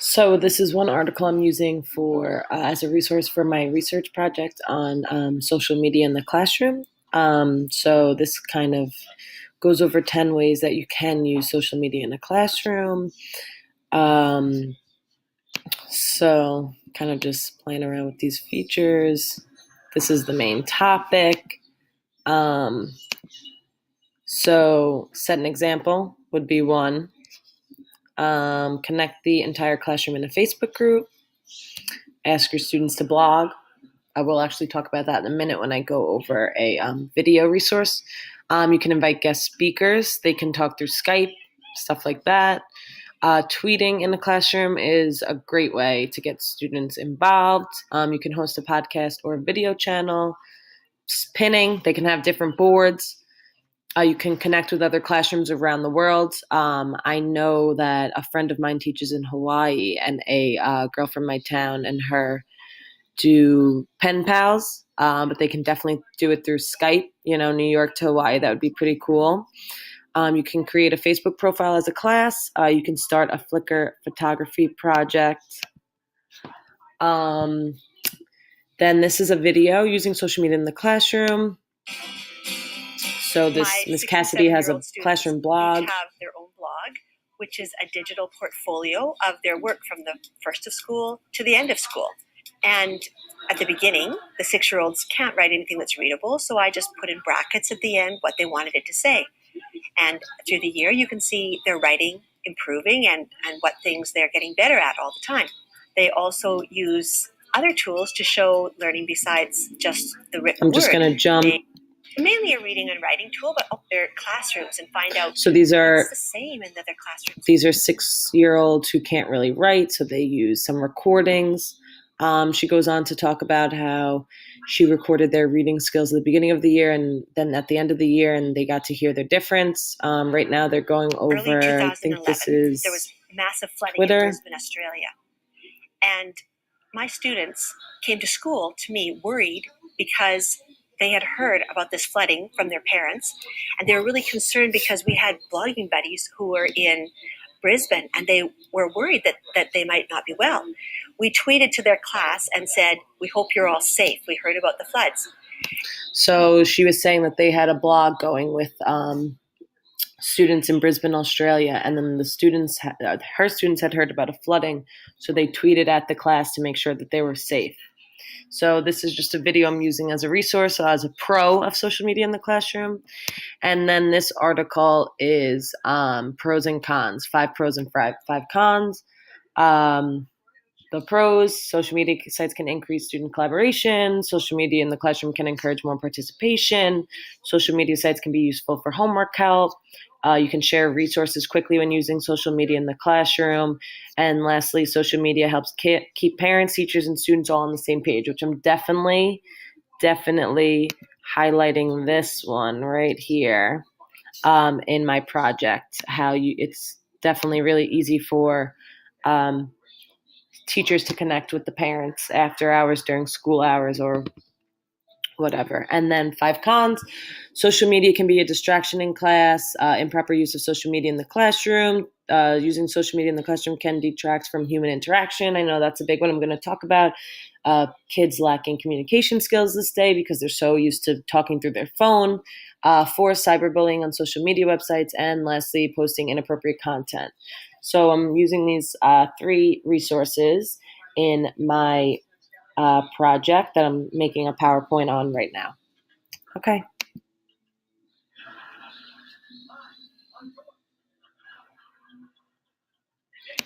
So this is one article I'm using for as a resource for my research project on social media in the classroom. So this kind of goes over 10 ways that you can use social media in a classroom. Um, so kind of just playing around with these features. This is the main topic. Um, so set an example would be one. Connect the entire classroom in a Facebook group. Ask your students to blog. I will actually talk about that in a minute when I go over a video resource. You can invite guest speakers. They can talk through Skype, stuff like that. Tweeting in the classroom is a great way to get students involved. You can host a podcast or a video channel. Pinning, they can have different boards. You can connect with other classrooms around the world. I know that a friend of mine teaches in Hawaii, and a girl from my town and her do pen pals, but they can definitely do it through Skype, New York to Hawaii. That would be pretty cool. You can create a Facebook profile as a class. You can start a Flickr photography project. Then this is a video using social media in the classroom. So this Miss Cassidy has a classroom blog. Have their own blog, which is a digital portfolio of their work from the first of school to the end of school. And at the beginning, the 6-year-olds can't write anything that's readable, so I just put in brackets at the end what they wanted it to say. And through the year, you can see their writing improving and what things they're getting better at all the time. They also use other tools to show learning besides just the written word. I'm just going to jump. Mainly a reading and writing tool, but their classrooms and find out so these are the same in other classrooms. These are 6-year-olds who can't really write, so they use some recordings. She goes on to talk about how she recorded their reading skills at the beginning of the year and then at the end of the year, and they got to hear their difference. Right now they're going over, I think this is there was massive flooding Twitter. In Brisbane, Australia. And my students came to school to me worried because they had heard about this flooding from their parents, and they were really concerned because we had blogging buddies who were in Brisbane, and they were worried that they might not be well. We tweeted to their class and said, "We hope you're all safe. We heard about the floods." So she was saying that they had a blog going with students in Brisbane, Australia, and then the students, her students had heard about a flooding, so they tweeted at the class to make sure that they were safe. So this is just a video I'm using as a resource, as a pro of social media in the classroom. And then this article is pros and cons, 5 pros and five cons. The pros: social media sites can increase student collaboration. Social media in the classroom can encourage more participation. Social media sites can be useful for homework help. You can share resources quickly when using social media in the classroom. And lastly, social media helps keep parents, teachers, and students all on the same page, which I'm definitely highlighting this one right here in my project. It's definitely really easy for teachers to connect with the parents after hours, during school hours, or whatever. And then 5 cons: social media can be a distraction in class. Improper use of social media in the classroom. Using social media in the classroom can detract from human interaction. I know that's a big one I'm going to talk about. Kids lacking communication skills this day because they're so used to talking through their phone. 4, cyberbullying on social media websites. And lastly, posting inappropriate content. So I'm using these 3 resources in my project that I'm making a PowerPoint on right now. Okay.